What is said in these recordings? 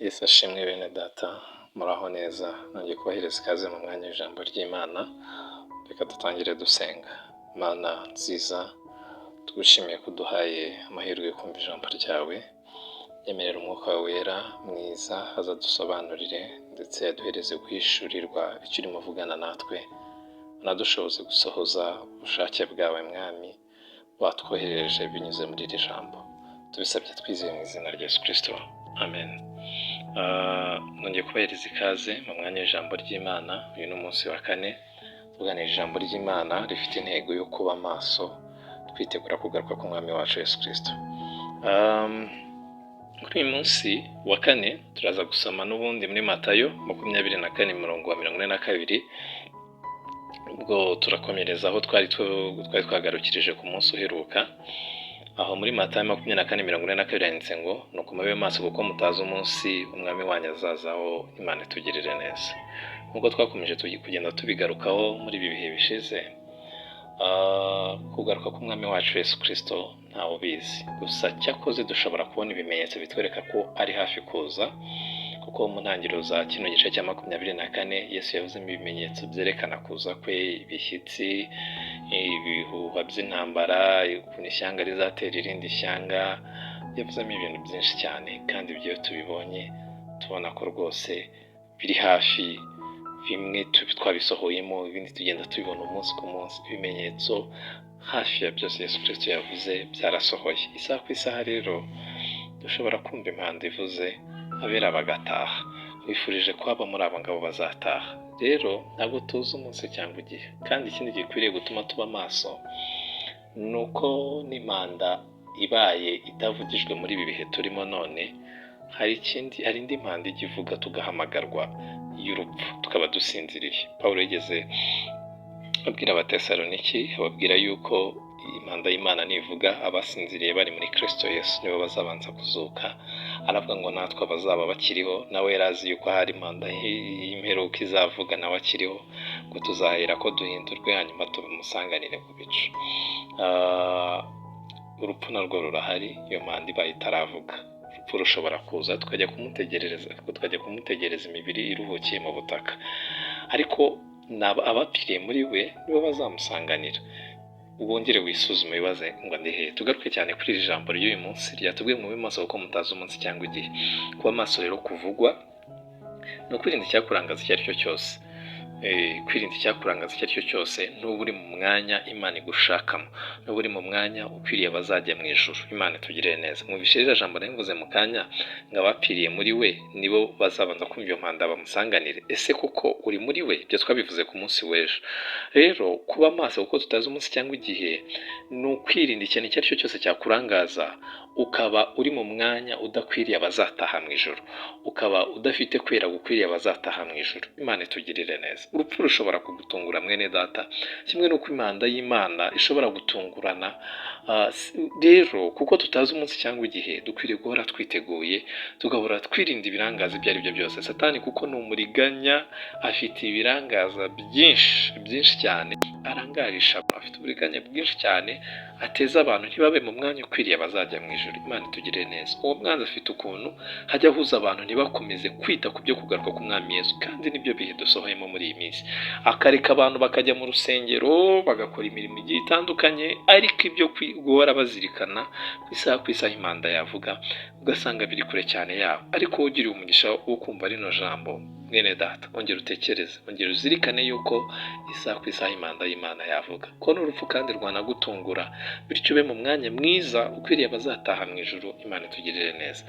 Yesu ashimwe bene data, muraho neza. Nongeye kubahereza ikaze mu mwanya w'ijambo ry'Imana. Reka dutangire dusenga. Mana nziza, tugushimiye ko uduhaye amahirwe yo kumva ijambo ryawe. Yemerera umwuka wawe wera mwiza azadusobanurire ndetse aduhereze guhishurirwa icyo urimo uvugana natwe, unadushoboze gusohoza ubushake bwawe mwami watwohereje binyuze muri iri jambo. Tubisabye twizeye mu izina rya Yesu Kristo. Amen. Nongeye kubahereza ikaze mu mwanya w'ijambo ry'Imana. Uyu ni umunsi wa 4 tuganira ijambo ry'Imana rifite intego yo kuba maso twitegura kugaruka k'umwami wacu Yesu Kristo. Kuri uyu munsi wa 4 turaza gusoma n'ubundi muri Matayo 24:42. Ubwo turakomereza aho twari twagarukirije ku munsi uheruka. Aho muri Matayo 24:42 yanditse ngo nuko mube maso kuko mutazi umunsi umwami wanyu azazaho, Imana itugirire neza. Nkuko twakomeje kugenda tubigarukaho muri ibi bihe bishize, kugaruka k'umwami wacu Yesu Kristo ntawe ubizi, gusa cyakoze dushobora kubona ibimenyetso bitwereka ko ari hafi kuza, kuko mu ntangiriro za kino gice cya 24 Yesu yavuzemo ibimenyetso byerekana kuza kwe, ibishyitsi, ibihuha by'intambara, ukuntu ishyanga rizatera irindi shyanga. Yavuzemo ibintu byinshi cyane, kandi ibyo tubibonye tubona ko rwose biri hafi. Bimwe twabisohoyemo, ibindi tugenda tubibona umunsi ku munsi. Ibimenyetso hafi ya byose Yesu Kristo yavuze byarasohoye. Isaha ku isaha rero dushobora kumva impanda ivuze, abera bagataha. Wifurije ko aba muri abo ngabo bazataha. Rero ntabwo tuzi umunsi cyangwa igihe, kandi ikindi gikwiriye gutuma tuba maso ni uko n'impanda ibaye itavugijwe muri ibi bihe turimo none, hari indi mpanda ijya ivuga tugahamagarwa y'urupfu, tukaba dusinziriye. Pawulo yigeze abwira Abatesaloniki, ababwira yuko impanda y'Imana nivuga abasinziriye bari muri Kristo Yesu nibo bazabanza kuzuka. Aravuga ngo natwe abazaba bakiriho, nawe yarazi yuko hari impanda y'imperuka izavuga nawe akiriho, ngo tuzahera ko duhindurwe hanyuma tumusanganire ku bicu. Urupfu narwo rurahari, iyo mpanda ibaye itaravuga. Urupfu rushobora kuza tukajya kumutegereza imibiri iruhukiye mu butaka, ariko abapfiriye muri we nibo bazamusanganira. Ubongere wisuzume wibaze ngo ndihe. Tugaruke cyane kuri iri jambo ry'uyu munsi ryatubwiye mube maso kuko mutazi umunsi cyangwa igihe. Kuba maso rero kuvugwa no kwirinda icyakurangaza icyo ari cyo cyose. Kwirinda icyakurangaza icyo ari cyo cyose n'ubu uri mu mwanya Imana igushakamo, n'ubu uri mu mwanya ukwiriye abazajya mu ijuru. Imana itugirire neza. Mwumvise rero jambo navuze mu kanya ngo abapfiriye muri we nibo bazabanza kumva iyo mpanda bamusanganire. Ese koko uri muri we? Ibyo twabivuze ku munsi w'ejo. Rero kuba maso kuko tutazi umunsi cyangwa igihe ni ukwirinda ikintu icyo ari cyo cyose cyakurangaza, ukaba uri mu mwanya udakwiriye abazataha mu ijuru, ukaba udafite kwera gukwiriye abazataha mu ijuru. Imana itugirire neza. Urupfu rushobora kugutungura mwene data, kimwe n'uko impanda y'Imana ishobora gutungurana. Rero kuko tutazi umunsi cyangwa igihe, dukwiriye guhora twiteguye, tugahora twirinda ibirangaza ibyo ari byo byose. Satani kuko ni umuriganya, afite ibirangaza byinshi cyane arangarisha. Afite uburiganya bwinshi cyane ateza abantu ntibabe mu mwanya ukwiriye abazajya mu ijuru. Imana itugirire neza. Uwo mwanzi afite ukuntu hajya ahuza abantu ntibakomeze kwita ku byo kugaruka k'umwami Yesu, kandi nibyo bihe dusohoyemo muri iyi minsi. Akareka abantu bakajya mu rusengero bagakora imirimo igiye itandukanye, ariko ibyo guhora bazirikana ku isaha impanda yavuga ugasanga biri kure cyane yabo. Ariko ugiriye umugisha wo kumva rino jambo mwene data, ongera utekereze, ongera uzirikane yuko isaha ku isaha impanda y'Imana yavuga ko n'urupfu kandi rwanagutungura, bityo ube mu mwanya mwiza ukwiriye abazataha mu ijuru. Imana itugirire neza.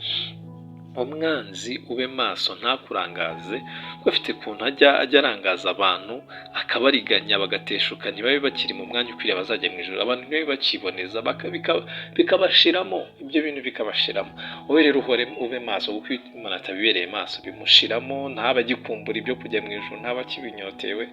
Umwanzi ube maso ntakurangaze, kuko afite ukuntu ajya arangaza abantu akabariganya bagateshuka, ntibabe bakiri mu mwanya ukwiriye abazajya mu ijuru. Abantu ntibabe bakiboneza bikabashiramo, ibyo bintu bikabashiramo. Wowe rero ube maso kuko Imana atabibereye maso bimushiramo, ntaba agikumbura ibyo kujya mu ijuru, ntaba akibinyotewe.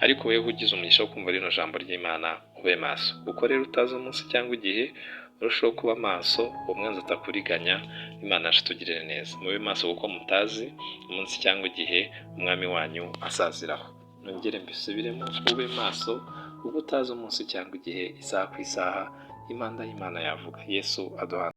Ariko wewe ugize umugisha wo kumva rino jambo ry'Imana, ube maso kuko rero utazi umunsi cyangwa igihe. Urushaho kuba maso, umwanzi atakuriganya. Imana yacu itugirire neza. Mube maso kuko mutazi umunsi cyangwa igihe umwami wanyu azaziraho. Nongere mbisubiremo, ube maso kuko utazi umunsi cyangwa igihe, isaha ku isaha impanda y'Imana yavuga. Yesu aduha